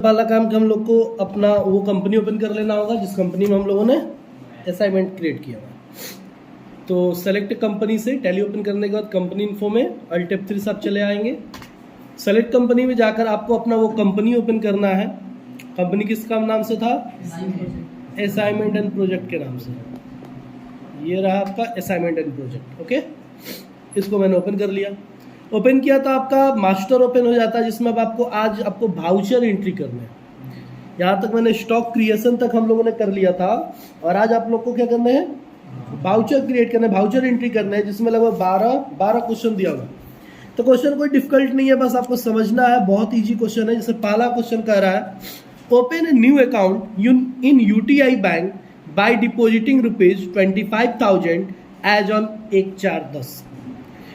वाला काम कि हम लोग को अपना वो कंपनी ओपन कर लेना होगा जिस कंपनी में हम लोगों ने असाइनमेंट क्रिएट किया हुआ। तो सेलेक्ट कंपनी से टैली ओपन करने के बाद कंपनी इन्फो में अल्ट F3 से आप चले आएंगे। सेलेक्ट कंपनी में जाकर आपको अपना वो कंपनी ओपन करना है। कंपनी किस काम नाम से था? असाइनमेंट एंड प्रोजेक्ट के नाम से। ये रहा आपका असाइनमेंट एंड प्रोजेक्ट। ओके, इसको मैंने ओपन कर लिया। ओपन किया तो आपका मास्टर ओपन हो जाता है जिसमें अब आपको भाउचर एंट्री करना है। यहाँ तक मैंने स्टॉक क्रिएशन तक हम लोगों ने कर लिया था और आज आप लोग को क्या करना है? भाउचर क्रिएट करना है, भाउचर एंट्री करना है जिसमें लगभग 12 क्वेश्चन दिया हुआ। तो क्वेश्चन कोई डिफिकल्ट नहीं है, बस आपको समझना है। बहुत ईजी क्वेश्चन है। जैसे पहला क्वेश्चन कह रहा है open a new account in UTI bank by depositing ₹25,000 as on 1/4/10।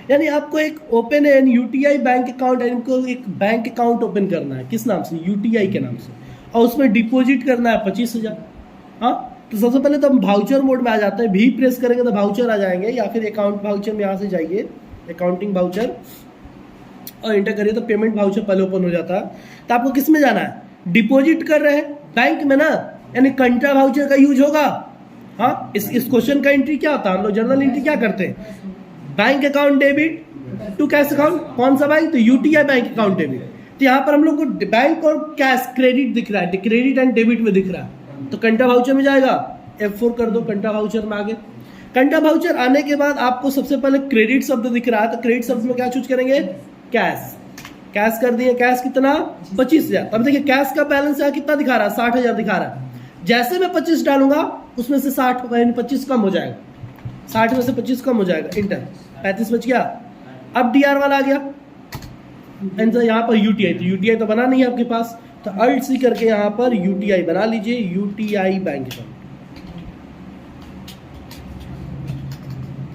यानी आपको एक ओपन है UTI बैंक अकाउंट है, इनको एक बैंक अकाउंट ओपन करना है। किस नाम से? UTI के नाम से, और उसमें डिपॉजिट करना है 25,000। हाँ, तो सबसे पहले तो हम भाउचर मोड में आ जाते हैं। भी प्रेस करेंगे तो भाउचर आ जाएंगे, या फिर अकाउंट भाउचर में यहाँ से जाइए, अकाउंटिंग भाउचर, और इंटर करिए तो पेमेंट भाउचर पहले ओपन हो जाता है। तो आपको किस में जाना है? डिपॉजिट कर रहे हैं बैंक में ना, यानी कंट्रा भाउचर का यूज होगा। हाँ, इस क्वेश्चन का एंट्री क्या होता है? हम लोग जर्नल एंट्री क्या करते हैं? Bank account debit to cash account. कौन सा बैंक? तो UTI बैंक अकाउंट डेबिट। तो यहाँ पर हम लोग को बैंक और कैश क्रेडिट दिख रहा है, क्रेडिट एंड डेबिट में दिख रहा है। तो कंट्रा भाउचर में जाएगा, F4 कर दो, कंट्रा भाउचर में आगे। कंट्रा भाउचर आने के बाद आपको सबसे पहले क्रेडिट शब्द दिख रहा है, तो क्रेडिट शब्द में क्या चूज करेंगे? कैश। कैश कर दिए। कैश कितना? 25,000। अब देखिए कैश का बैलेंस यहाँ कितना दिखा रहा है? 60,000 दिखा रहा है। जैसे मैं 25 डालूंगा उसमें से 25 कम हो जाएगा, 60 में से 25 कम हो जाएगा। इंटर, 35 बच गया। अब DR वाला आ गया, यहाँ पर UTI, तो UTI तो बना नहीं है आपके पास, तो अल्ट C करके यहाँ पर UTI बना लीजिए, UTI bank account.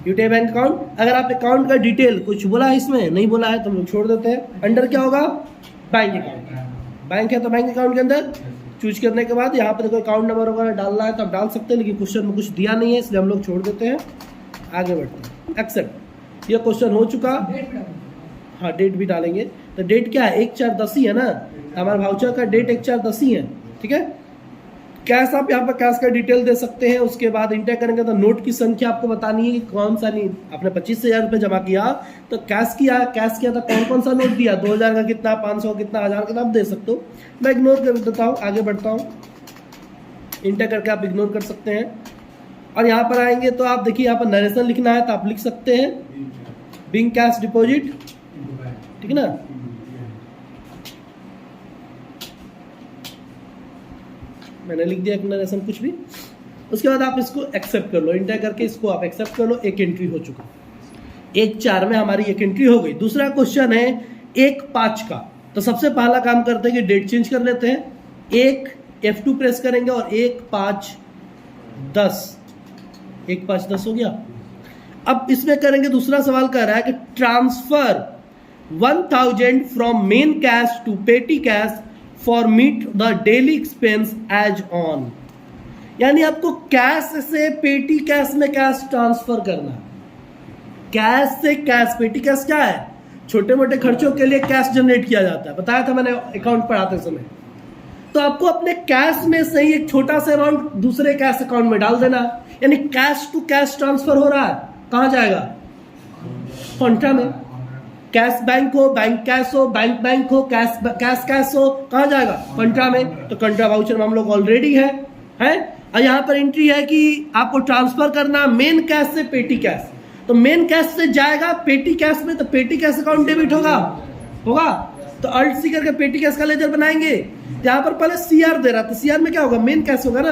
UTI bank account. अगर आप अकाउंट का डिटेल कुछ बोला है इसमें, नहीं बोला है तो हम लोग छोड़ देते हैं। अंडर क्या होगा? Bank account. बैंक है तो बैंक अकाउंट के अंदर चूज करने के बाद यहाँ पर देखो अकाउंट नंबर वगैरह डालना है तो आप डाल सकते हैं, लेकिन क्वेश्चन में कुछ दिया नहीं है इसलिए हम लोग छोड़ देते हैं। आगे बढ़ते हैं। एक्सेप्ट। ये क्वेश्चन हो चुका। हाँ, डेट भी डालेंगे। तो डेट क्या है? 1/4/10 ही है ना, हमारे भाउचर का डेट 1/4/10 ही है। ठीक है। कैश आप यहाँ पर कैश का डिटेल दे सकते हैं। उसके बाद इंटर करेंगे तो नोट की संख्या आपको बतानी है कि कौन सा नहीं। आपने 25,000 रुपये जमा किया तो कैश किया था कौन कौन सा नोट दिया, 2,000 का कितना, 500 कितना, 1000 कितना, आप दे सकते हो। मैं इग्नोर कर देता हूँ, आगे बढ़ता हूँ। इंटर करके आप इग्नोर कर सकते हैं। और यहाँ पर आएंगे तो आप देखिए यहाँ पर नरेशन लिखना है तो आप लिख सकते हैं बिंग कैश डिपॉजिट। ठीक है ना। मैंने लिख दिया नरेशन कुछ भी। उसके बाद आप इसको एक्सेप्ट कर लो, इंटर करके इसको आप एक्सेप्ट कर लो। एक एंट्री हो चुका, 1/4 में हमारी एक एंट्री हो गई। दूसरा क्वेश्चन है 1/5 का। तो सबसे पहला काम करते हैं कि डेट चेंज कर लेते हैं। F2 प्रेस करेंगे और 1/5/10 1/5/10 हो गया। अब इसमें करेंगे, दूसरा सवाल कह रहा है कि transfer 1,000 from main cash to petty cash for meet the daily expense as on. यानी आपको कैश से पेटी कैश में कैश ट्रांसफर करना है। कैश से कैश, पेटी कैश क्या है? छोटे मोटे खर्चों के लिए कैश जनरेट किया जाता है, बताया था मैंने अकाउंट पढ़ाते समय। तो आपको अपने कैश में से ही एक छोटा सा अमाउंट दूसरे कैश अकाउंट में डाल देना, यानी कैश टू कैश ट्रांसफर हो रहा है। कहां जाएगा? कंट्रा में। कैश बैंक हो, बैंक कैश हो, बैंक हो, कैश हो, कहां जाएगा? कंट्रा में। तो कंट्रा वाउचर में हम लोग ऑलरेडी है। और यहाँ पर एंट्री है कि आपको ट्रांसफर करना मेन कैश से पेटी कैश। तो मेन कैश से जाएगा पेटी कैश में, तो पेटी कैश अकाउंट डेबिट होगा। तो अल्ट C करके पेटी कैश का लेजर बनाएंगे। यहाँ पर पहले CR दे रहा था, CR में क्या होगा? मेन कैश होगा ना।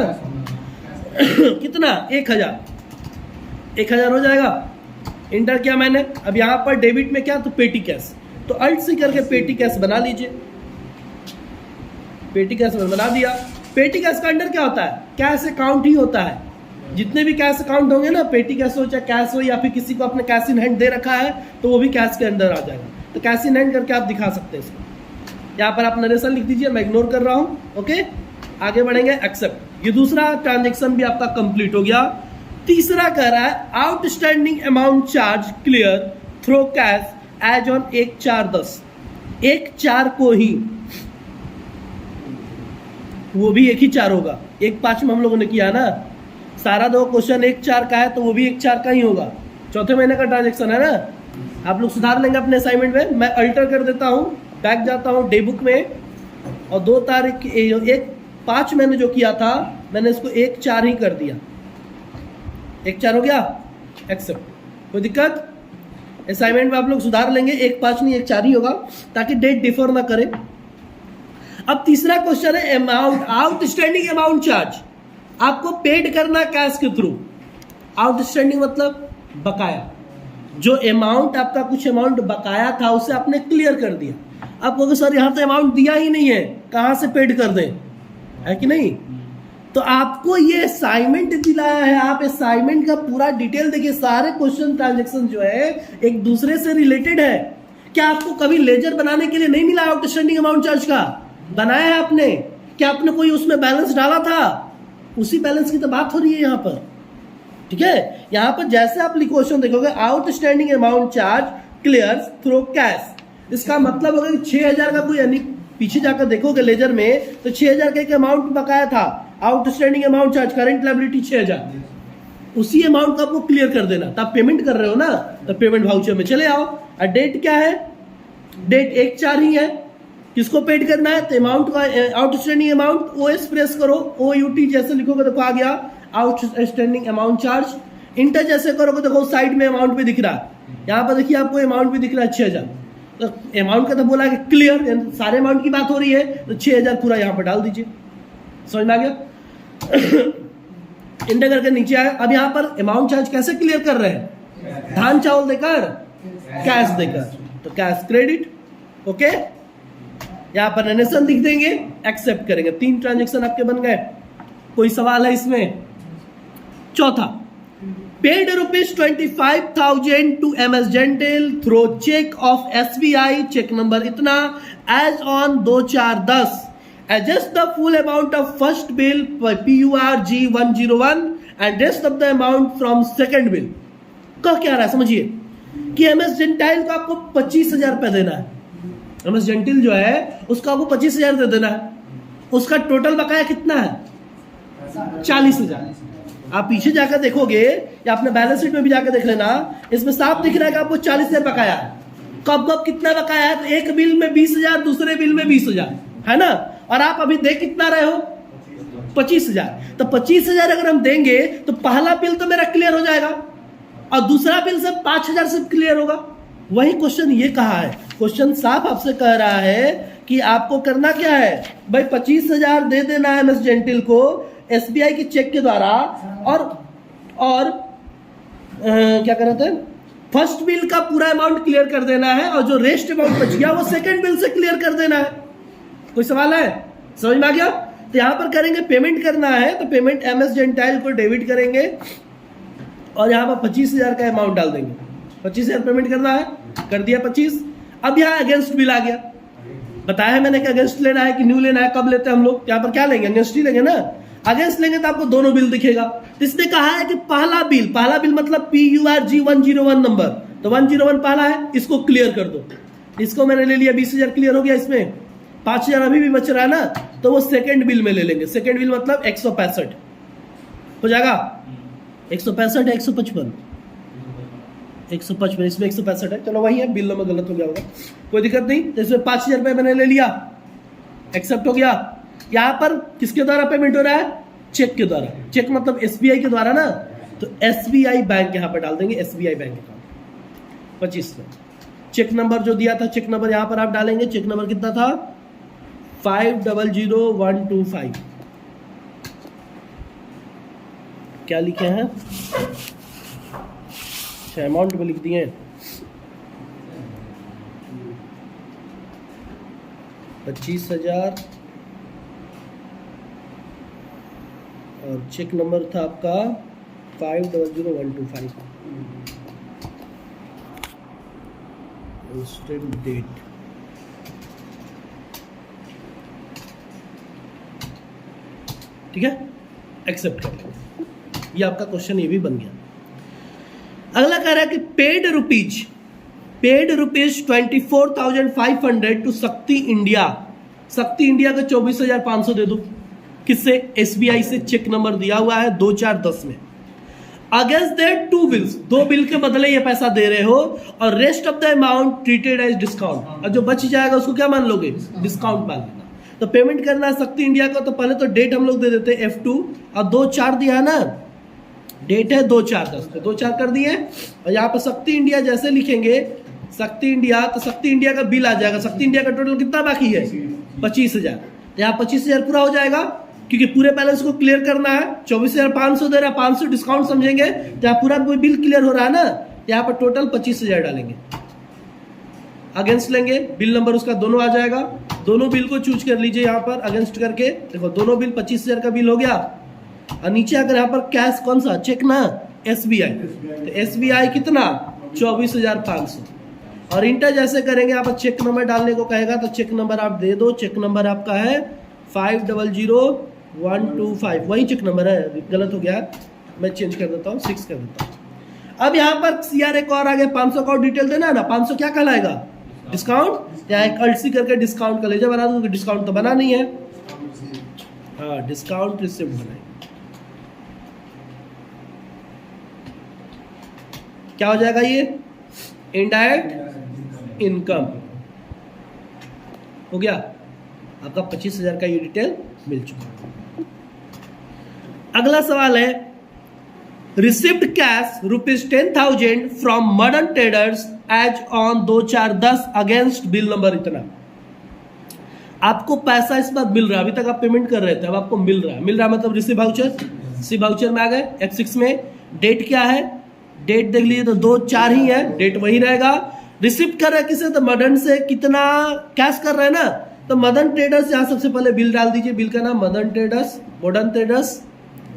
कितना? 1,000 हो जाएगा। इंटर किया मैंने। अब यहाँ पर डेबिट में क्या? तो पेटी कैश। तो अल्ट C करके पेटी कैश बना लीजिए। पेटी कैश बना दिया। पेटी कैश का अंडर क्या होता है? कैश अकाउंट ही होता है। जितने भी कैश अकाउंट होंगे ना, पेटी कैश हो चाहे कैश हो, या फिर किसी को अपने कैश इन हैंड दे रखा है तो वो भी कैश के अंदर आ जाएगा। तो कैश इन हैंड करके आप दिखा सकते हैं इसको। यहाँ पर आप नरेशन लिख दीजिए, मैं इग्नोर कर रहा हूँ। ओके, आगे बढ़ेंगे। एक्सेप्ट। ये दूसरा ट्रांजेक्शन भी आपका कंप्लीट हो गया। तीसरा कह रहा है outstanding amount charge clear through cash as on 1/4/10। 1/4 को ही वो भी 1 ही 4 होगा। 1-5 में हम लोगों ने किया ना, सारा दो क्वेश्चन 1-4 का है तो वो भी 1-4 का ही होगा। चौथे महीने का ट्रांजेक्शन है ना। आप लोग सुधार लेंगे अपने असाइनमेंट में। मैं अल्टर कर देता हूँ, बैक जाता हूँ डे बुक में, और 2 तारीख 1-5 मैंने जो किया था मैंने इसको 1-4 ही कर दिया। 1-4 हो गया, एक्सेप्ट। कोई दिक्कत? असाइनमेंट में आप लोग सुधार लेंगे, 1-5 नहीं 1-4 ही होगा, ताकि डेट डिफर ना करे। अब तीसरा क्वेश्चन है अमाउंट, आउटस्टैंडिंग अमाउंट चार्ज। आपको पेड करना कैश के थ्रू। आउटस्टैंडिंग मतलब बकाया, जो अमाउंट आपका कुछ अमाउंट बकाया था उसे आपने क्लियर कर दिया। आप कहोगे सर यहाँ तो अमाउंट दिया ही नहीं है, कहाँ से पेड कर दें, है कि नहीं? तो आपको ये असाइनमेंट दिलाया है, आप असाइनमेंट का पूरा डिटेल देखिए, सारे क्वेश्चन ट्रांजैक्शन जो है एक दूसरे से रिलेटेड है। क्या आपको कभी लेजर बनाने के लिए नहीं मिला आउटस्टैंडिंग अमाउंट चार्ज का? बनाया है आपने? क्या आपने कोई उसमें बैलेंस डाला था? उसी बैलेंस की तो बात हो रही है यहाँ पर, ठीक है। यहाँ पर जैसे आप क्वेश्चन देखोगे, outstanding amount charge clears through cash, इसका मतलब होगा कि 6000 का कोई, यानी पीछे जाकर देखोगे लेजर में तो 6000 का एक अमाउंट बकाया था, outstanding amount charge, current liability 6000, उसी अमाउंट को आपको क्लियर कर देना। तो आप पेमेंट कर रहे हो ना, तो पेमेंट वाउचर में चले आओ। और डेट क्या है? डेट 1-4 ही है। किसको पेड करना है? तो अमाउंट का, आउटस्टैंडिंग अमाउंट, OS प्रेस करो, OUT जैसे लिखोगे देखो आ गया आउटस्टैंडिंग अमाउंट चार्ज। इंटर जैसे करोगे देखो साइड में अमाउंट भी दिख रहा है, यहाँ पर देखिए आपको अमाउंट भी दिख रहा है 6000। तो अमाउंट का तो बोला कि क्लियर, सारे अमाउंट की बात हो रही है, तो 6000 पूरा यहाँ पर डाल दीजिए। समझ में आ गया? इंटर करके नीचे आए। अब यहाँ पर अमाउंट चार्ज कैसे क्लियर कर रहे हैं? धान चावल देकर, कैश देकर, तो कैश क्रेडिट, ओके। यहाँ पर रेनेशन लिख देंगे, एक्सेप्ट करेंगे। 3 ट्रांजेक्शन आपके बन गए। कोई सवाल है इसमें? चौथा, paid ₹25,000 to MS Gentil through cheque of SBI, cheque number इतना, as on 2/4/10, adjust the full amount of first bill PURG 101 and rest of the amount from second bill। कह क्या रहा है समझिए कि MS Gentil को आपको 25,000 रुपए देना है। MS Gentil जो है उसका आपको 25,000 दे देना है। उसका टोटल बकाया कितना है? 40,000। आप पीछे जाकर देखोगे या अपने बैलेंस शीट में भी जाकर देख लेना, इसमें साफ दिख रहा है कि आपको 40,000 बकाया है। कब कब कितना बकाया है? तो एक बिल में 20,000, दूसरे बिल में 20,000, है ना। और आप अभी दे कितना रहे हो? 25,000। तो 25,000 अगर हम देंगे तो पहला बिल तो मेरा क्लियर हो जाएगा और दूसरा बिल से 5,000 से क्लियर होगा। वही क्वेश्चन ये कहा है, क्वेश्चन साफ आपसे कह रहा है कि आपको करना क्या है भाई, 25,000 दे देना है MS Gentil को SBI के चेक के द्वारा, और क्या कर रहे थे, फर्स्ट बिल का पूरा अमाउंट क्लियर कर देना है, और जो रेस्ट अमाउंट बच गया वो सेकंड बिल से क्लियर कर देना है। कोई सवाल है? समझ में आ गया? तो यहां पर करेंगे, पेमेंट करना है तो पेमेंट MS Gentil को डेबिट करेंगे और यहां पर 25,000 का अमाउंट डाल देंगे। 25,000 पेमेंट करना है, कर दिया 25। अब यहाँ अगेंस्ट बिल आ गया। बताया है मैंने कि अगेंस्ट लेना है कि न्यू लेना है, कब लेते हैं हम लोग? यहाँ पर क्या लेंगे? अगेंस्ट ही लेंगे ना। अगेंस्ट लेंगे तो आपको दोनों बिल दिखेगा। तो इसने कहा है कि पहला बिल मतलब PURG 101 नंबर, तो 101 पहला है, इसको क्लियर कर दो। इसको मैंने ले लिया, 20,000 क्लियर हो गया। इसमें 5,000 अभी भी बच रहा है ना, तो वो सेकंड बिल में ले लेंगे। सेकंड बिल मतलब 165 हो जाएगा। 165 है, 155, 155, इसमें 165 है, चलो वही है, बिल नंबर गलत हो गया होगा, कोई दिक्कत नहीं। तो इसमें 5,000 रुपये मैंने ले लिया, एक्सेप्ट हो गया। यहाँ पर किसके द्वारा पेमेंट हो रहा है? चेक के द्वारा। चेक मतलब SBI के द्वारा ना, तो SBI बैंक यहाँ पर डाल देंगे, SBI बैंक अकाउंट 25 में। चेक नंबर जो दिया था, चेक नंबर यहाँ पर आप डालेंगे। चेक नंबर कितना था? 500125। क्या लिखे हैं? अच्छा, अमाउंट में लिख दिए 25,000 और चेक नंबर था आपका 500125। इंस्टेंट डेट, ठीक है, एक्सेप्ट कर लो। ये आपका क्वेश्चन ये भी बन गया। अगला कह रहा है कि पेड रुपीज 24,500 टू शक्ति इंडिया। शक्ति इंडिया का 24,500 दे दो। किससे? SBI से चेक नंबर दिया हुआ है 2410 में। अगेंस्ट देयर 2 बिल्स, 2 बिल के बदले ये पैसा दे रहे हो, और rest of the amount treated as discount, और जो बच जाएगा उसको क्या मान लोगे? डिस्काउंट मान लेना। तो पेमेंट करना है शक्ति इंडिया को, तो पहले तो डेट हम लोग दे देते हैं F2, और 2/4 दिया है ना, डेट है 2/4/10, तो 2/4 कर दिए। और यहाँ पर शक्ति इंडिया जैसे लिखेंगे शक्ति इंडिया, तो शक्ति इंडिया का बिल आ जाएगा। शक्ति इंडिया का टोटल कितना बाकी है? 25,000। तो यहाँ 25,000 पूरा हो जाएगा, क्योंकि पूरे बैलेंस को क्लियर करना है। 24,500 दे रहा है, 500 डिस्काउंट समझेंगे, तो यहाँ पूरा बिल क्लियर हो रहा है ना, यहाँ पर टोटल 25,000 डालेंगे। अगेंस्ट लेंगे, बिल नंबर उसका दोनों आ जाएगा। दोनों बिल को चूज कर लीजिए यहाँ पर अगेंस्ट करके। देखो दोनों बिल 25,000 का बिल हो गया। और नीचे अगर यहाँ पर कैश कौन सा? चेक ना, SBI। तो SBI कितना? 24,500। और इंटर जैसे करेंगे, यहाँ पर चेक नंबर डालने को कहेगा, तो चेक नंबर आप दे दो। चेक नंबर आपका है 500125, वही चेक नंबर है, गलत हो गया, मैं चेंज कर देता हूँ, 6 कर देता हूँ। अब यहाँ पर CR एक और आगे 500 का डिटेल देना है ना, 500 क्या कहलाएगा? डिस्काउंट। यहाँ एक अल्सी करके डिस्काउंट का लेजर बना दूँ, डिस्काउंट तो बना नहीं है। हाँ, डिस्काउंट रिसिप्ट बनाएंगे। क्या हो जाएगा ये? इनडायरेक्ट इनकम हो गया आपका। 25,000 का ये डिटेल मिल चुका। अगला सवाल है, received cash ₹10,000 from modern traders as on 2/4/10 against bill number इतना। आपको पैसा इस बार मिल रहा है, अभी तक आप पेमेंट कर रहे थे, अब आपको मिल रहा है। मिल रहा है मतलब रिसीव वाउचर, रिसीव वाउचर में आ गए। F6 में डेट क्या है? डेट देख लीजिए, तो 2/4 ही है, डेट वही रहेगा। रिसीव कर रहे किसे? तो मदन से। कितना कैश कर रहे हैं ना, तो मदन ट्रेडर्स, यहाँ सबसे पहले बिल डाल दीजिए। बिल का नाम मदन ट्रेडर्स, मॉडर्न ट्रेडर्स,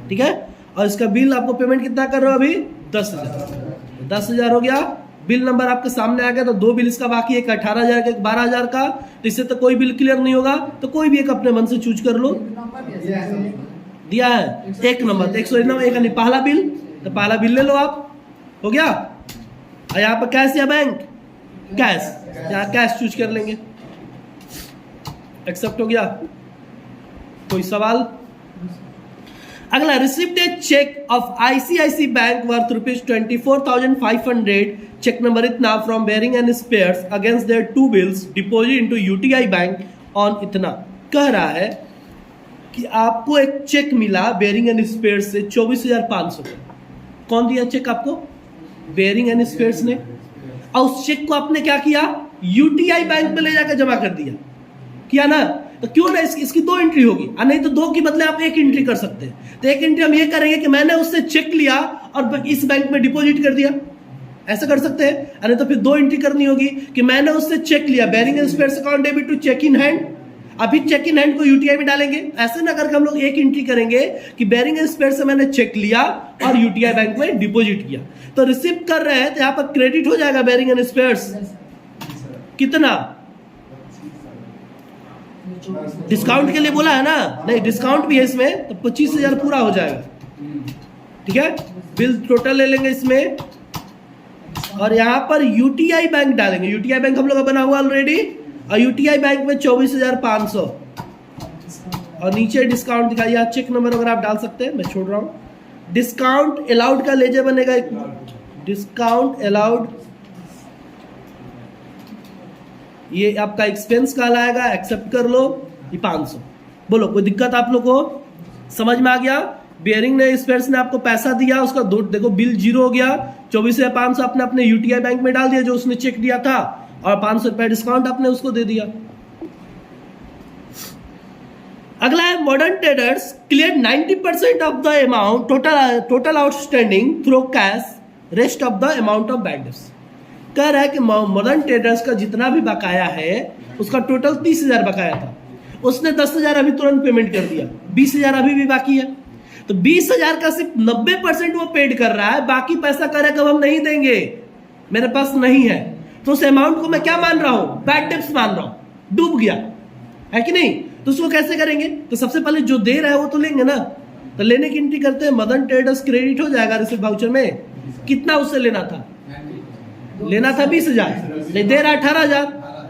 ठीक है। और इसका बिल आपको पेमेंट कितना कर रहे हो अभी? 10,000। 10,000 हो गया। बिल नंबर आपके सामने आ गया। तो 2 बिल इसका बाकी है, एक 18,000 का, एक 12,000 का। तो इससे तो कोई बिल क्लियर नहीं होगा, तो कोई भी एक अपने मन से चूज कर लो। दिया है एक नंबर, 101 एक नहीं, पहला बिल, तो पहला बिल ले लो आप, हो गया। और यहाँ पर कैश या बैंक? कैश, यहाँ कैश चूज कर लेंगे। एक्सेप्ट हो गया। कोई सवाल? अगला, received a cheque of ICICI bank worth ₹24,500, cheque number इतना, from bearing and spares against their 2 bills deposit into UTI bank on इतना। कह रहा है कि आपको एक चेक मिला बेरिंग एंड स्पेयर्स से 24,500 का। कौन दिया चेक आपको? बेरिंग एंड स्पेयर्स ने। और उस चेक को आपने क्या किया? UTI बैंक में ले जाकर जमा कर दिया, किया ना। तो क्यों ना इसकी 2 एंट्री होगी, और नहीं तो 2 के बदले आप 1 एंट्री कर सकते हैं। तो 1 एंट्री हम ये करेंगे कि मैंने उससे चेक लिया और इस बैंक में डिपॉजिट कर दिया, ऐसा कर सकते हैं। अरे तो फिर 2 एंट्री करनी होगी कि मैंने उससे चेक लिया, bearing and spares account debit to cheque in hand, अभी चेक इन हैंड को UTI में डालेंगे। ऐसे ना करके हम लोग 1 एंट्री करेंगे कि बेरिंग एंड स्पेयर्स से मैंने चेक लिया और UTI बैंक में डिपॉजिट किया। तो रिसीव कर रहे हैं, तो यहाँ पर क्रेडिट हो जाएगा बेरिंग एंड स्पेयर्स। कितना? डिस्काउंट के लिए बोला है ना, नहीं डिस्काउंट भी है इसमें, तो 25,000 पूरा हो जाएगा, ठीक है। बिल टोटल ले लेंगे इसमें, और यहाँ पर UTI बैंक डालेंगे। UTI बैंक हम लोग का बना हुआ ऑलरेडी, और UTI बैंक में 24,500, और नीचे डिस्काउंट दिखाइए। चेक नंबर अगर आप डाल सकते हैं, मैं छोड़ रहा हूँ। डिस्काउंट अलाउड का लेजर बनेगा, डिस्काउंट अलाउड, ये आपका एक्सपेंस कहलाएगा, एक्सेप्ट कर लो। ये 500, बोलो कोई दिक्कत आप लोग को? समझ में आ गया? बेरिंग ने स्पेयर्स ने आपको पैसा दिया, उसका देखो बिल 0 हो गया। 24,500 आपने अपने UTI बैंक में डाल दिया जो उसने चेक दिया था, और 500 रुपए डिस्काउंट आपने उसको दे दिया। अगला है, modern traders clear 90% of the amount total outstanding through cash, rest of the amount of bad debts. कह रहा है कि मॉडर्न ट्रेडर्स का जितना भी बकाया है उसका टोटल 30,000 बकाया था, उसने 10,000 अभी तुरंत पेमेंट कर दिया, 20,000 अभी भी बाकी है। तो 20,000 का सिर्फ 90% वो पेड कर रहा है, बाकी पैसा कह रहा है कि हम नहीं देंगे, मेरे पास नहीं है। तो उस अमाउंट को मैं क्या मान रहा हूं? बैड डेट्स मान रहा हूं, डूब गया है कि नहीं। तो उसको कैसे करेंगे? तो सबसे पहले जो दे रहा है वो तो लेंगे ना। तो लेने की एंट्री करते हैं, मदन ट्रेडर्स क्रेडिट हो जाएगा रिसिप्ट वाउचर में। कितना उससे लेना था? लेना था 20,000, नहीं दे रहा 18,000,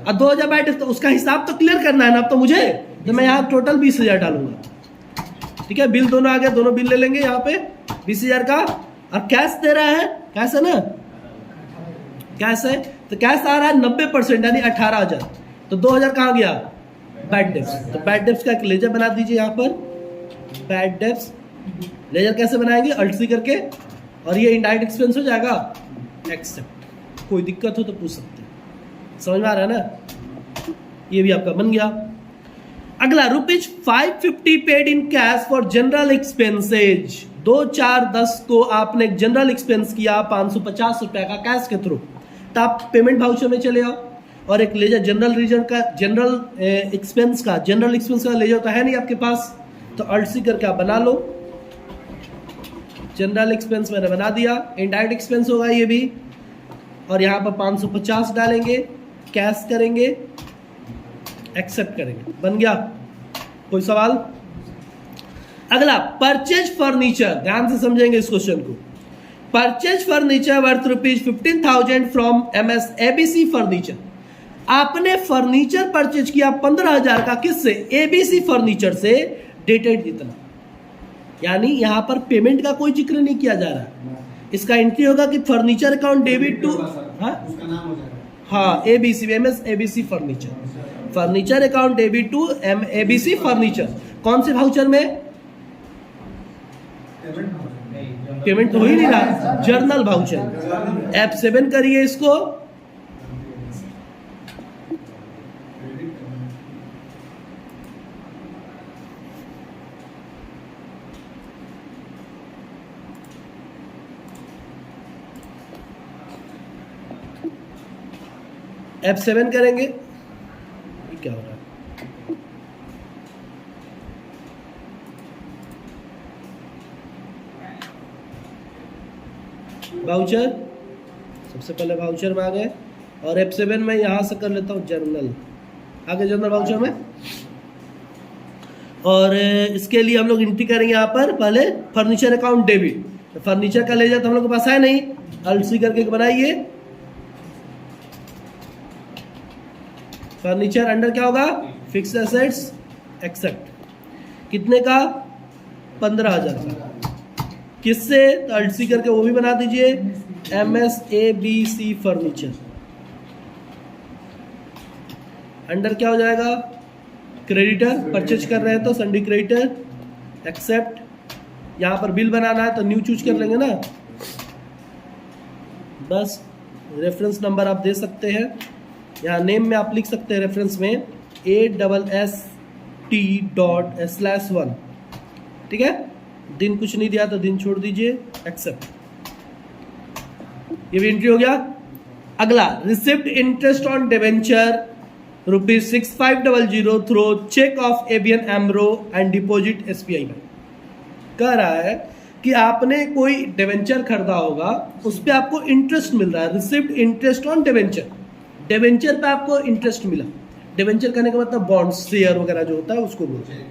और 2,000 बैठ, तो उसका हिसाब तो क्लियर करना है ना अब तो मुझे। तो मैं यहाँ टोटल 20,000 डालूंगा। ठीक है, बिल दोनों आ गए, दोनों बिल ले लेंगे यहाँ पे 20,000 का, और कैश दे रहा है, कैश है ना, कैश है, तो कैश आ रहा है 90% यानी 18,000, तो 2,000 कहाँ गया, बैड डेब्ट्स। तो बैड डेब्ट्स का एक लेजर बना दीजिए यहाँ पर, बैड डेब्ट्स लेजर कैसे बनाएंगे, अल्ट सी करके, और ये इनडायरेक्ट एक्सपेंस हो जाएगा एक्सेप्ट। कोई दिक्कत हो तो पूछ सकते हैं, समझ में आ रहा है ना, ये भी आपका बन गया। अगला ₹550 paid in cash for general expenses, 2, 4, 10 को आपने एक जनरल एक्सपेंस किया 550 रुपया का कैश के थ्रू, तो आप पेमेंट वाउचर में चले आओ, और एक लेजर जनरल रीजन का जनरल एक्सपेंस का लेजर तो है नहीं आपके पास, तो अल्ट सी करके आप बना लो। जनरल एक्सपेंस मैंने बना दिया, इनडायरेक्ट एक्सपेंस होगा ये भी, और यहाँ पर 550 डालेंगे, कैश करेंगे, एक्सेप्ट करेंगे, बन गया। कोई सवाल? अगला परचेज फर्नीचर, ध्यान से समझेंगे इस क्वेश्चन को। Purchase furniture worth ₹15,000 from MS ABC furniture. आपने फर्नीचर परचेज किया 15,000 का, किससे, ABC फर्नीचर से, डेटेड इतना, यानी यहां पर पेमेंट का कोई जिक्र नहीं किया जा रहा। इसका एंट्री होगा कि फर्नीचर अकाउंट डेबिट टू, हाँ ABC MS ABC furniture account debit to ABC furniture. कौन से वाउचर में, पेमेंट तो हो ही नहीं रहा, जर्नल वाउचर। F7 करिए इसको, F7 करेंगे, ये क्या हो रहा है, वाउचर, सबसे पहले वाउचर में आ गए, और F7 में यहां से कर लेता हूं जर्नल, आगे जर्नल वाउचर में, और इसके लिए हम लोग एंट्री करेंगे यहाँ पर पहले फर्नीचर अकाउंट डेबिट। तो फर्नीचर का लेजर तो हम लोग के पास है नहीं, अल्ट सी करके बनाइए, फर्नीचर अंडर क्या होगा, फिक्स्ड एसेट्स, एक्सेप्ट, कितने का, 15,000 का, किससे, तो अल्ट सी करके वो भी बना दीजिए, MS ABC फर्नीचर, अंडर क्या हो जाएगा, क्रेडिटर, परचेज कर रहे हैं तो संडी क्रेडिटर, एक्सेप्ट, यहां पर बिल बनाना है तो न्यू चूज कर लेंगे ना, बस रेफरेंस नंबर आप दे सकते हैं, यहाँ नेम में आप लिख सकते हैं रेफरेंस में ASST./1, ठीक है, दिन कुछ नहीं दिया तो दिन छोड़ दीजिए, एक्सेप्ट, ये भी एंट्री हो गया। अगला receipt interest on debenture ₹6500 through cheque of ABN AMRO and deposit SBI bank. कह रहा है कि आपने कोई डिवेंचर खरीदा होगा, उस पर आपको इंटरेस्ट मिल रहा है, receipt interest on debenture, debenture पे आपको इंटरेस्ट मिला, डिवेंचर करने का मतलब बॉन्ड शेयर वगैरह जो होता है उसको बोलते हैं,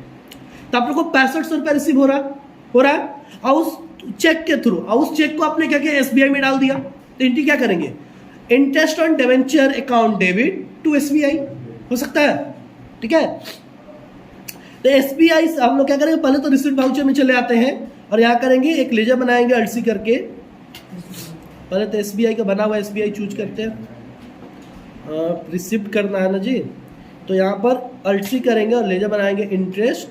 तो आप लोग को 6500 रुपया रिसीव हो रहा है, और उस चेक के थ्रू, और उस चेक को आपने क्या किया, SBI में डाल दिया, तो एंट्री क्या करेंगे, interest on debenture account debit to SBI, हो सकता है, ठीक है। तो SBI हम लोग क्या करेंगे, पहले तो रिसिप्ट वाउचर में चले आते हैं, और यहाँ करेंगे एक लेजर बनाएंगे अल्ट सी करके, पहले तो SBI का बना हुआ SBI चूज करते हैं, रिसिप्ट करना है ना जी, तो यहाँ पर अल्ट सी करेंगे और लेजर बनाएंगे इंटरेस्ट,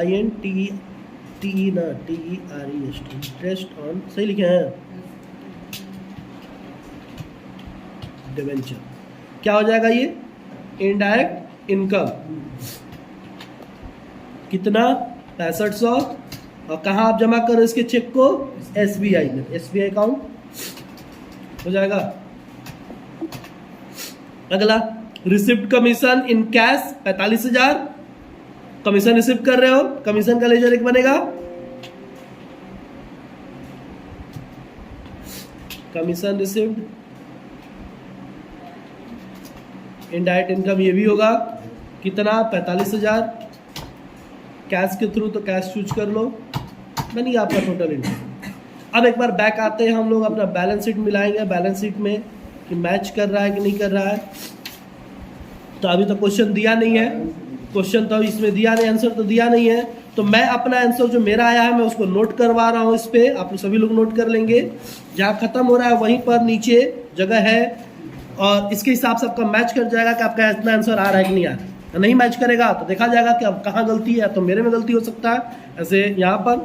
INTE ना TEREST, इंटरेस्ट ऑन, सही लिखे हैं, डिवेंचर, क्या हो जाएगा ये, इनडायरेक्ट इनकम, कितना, 6500, और कहाँ आप जमा करो इसके चेक को, SBI में, SBI अकाउंट हो जाएगा। अगला receipt commission in cash 45,000, commission receive कर रहे हो, कमीशन का लेजर एक बनेगा, कमीशन रिसीव्ड, इनडायरेक्ट इनकम ये भी होगा, कितना, 45,000, कैश के थ्रू तो कैश चूज कर लो, बन गया आपका टोटल इनकम। अब एक बार बैक आते हैं हम लोग, अपना बैलेंस शीट मिलाएंगे, बैलेंस शीट में कि मैच कर रहा है कि नहीं कर रहा है। तो अभी तो क्वेश्चन दिया नहीं है, क्वेश्चन तो इसमें दिया नहीं, आंसर तो दिया नहीं है। तो मैं अपना आंसर जो मेरा आया है मैं उसको नोट करवा रहा हूँ इस पे, आप सभी लोग नोट कर लेंगे। जहाँ खत्म हो रहा है वहीं पर नीचे जगह है, और इसके हिसाब से आपका मैच कर जाएगा कि आपका इतना आंसर आ रहा है कि नहीं आ रहा है। नहीं मैच करेगा तो देखा जाएगा कि अब कहाँ गलती है, तो मेरे में गलती हो सकता है ऐसे यहाँ पर,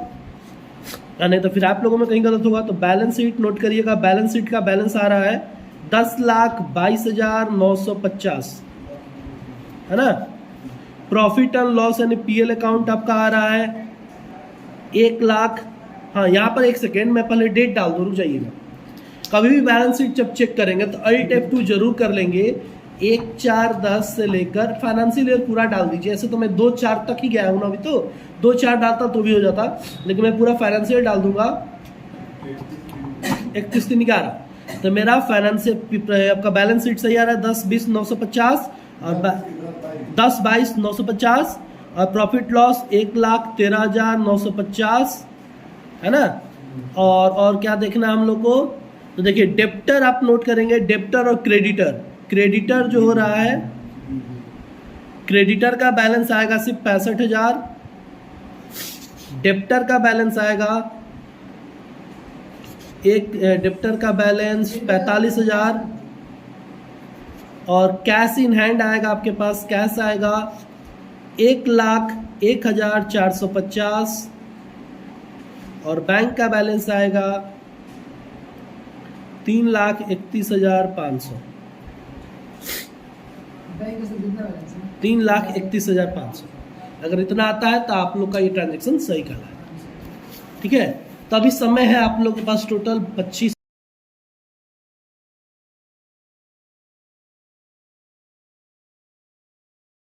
नहीं तो फिर आप लोगों में कहीं गलत होगा। तो बैलेंस शीट नोट करिएगा, बैलेंस शीट का बैलेंस आ रहा है 10,22,950, है ना। प्रॉफिट एंड लॉस यानी पीएल अकाउंट आपका आ रहा है 1,00,000। हाँ यहाँ पर एक सेकेंड मैं पहले डेट डाल दूँ, रुक जाइएगा। कभी भी बैलेंस शीट जब चेक करेंगे तो अल्ट F2 जरूर कर लेंगे। 1/4/10 से लेकर फाइनेंशियल ईयर पूरा डाल दीजिए। ऐसे तो मैं 2/4 तक ही गया हूँ ना, अभी तो 2/4 डालता तो भी हो जाता, लेकिन मैं पूरा फाइनेंशियल डाल दूंगा 31/3/11। तो मेरा फाइनेंशियल आपका बैलेंस शीट सही आ रहा है 10,20,950 और 10,22,950 और प्रॉफिट लॉस 1,13,950, है ना। और क्या देखना है हम लोग को, तो देखिए डेप्टर आप नोट करेंगे, डेप्टर और क्रेडिटर। क्रेडिटर जो हो रहा है, क्रेडिटर का बैलेंस आएगा सिर्फ 65,000, डेप्टर का बैलेंस आएगा डेप्टर का बैलेंस 45,000 और कैश इन हैंड आएगा आपके पास, कैश आएगा 1,01,450 और बैंक का बैलेंस आएगा 3,31,500, 3,31,500। अगर इतना आता है तो आप लोग का ये ट्रांजेक्शन सही कहलाएगा, ठीक है। तो अभी समय है आप लोग के पास टोटल 25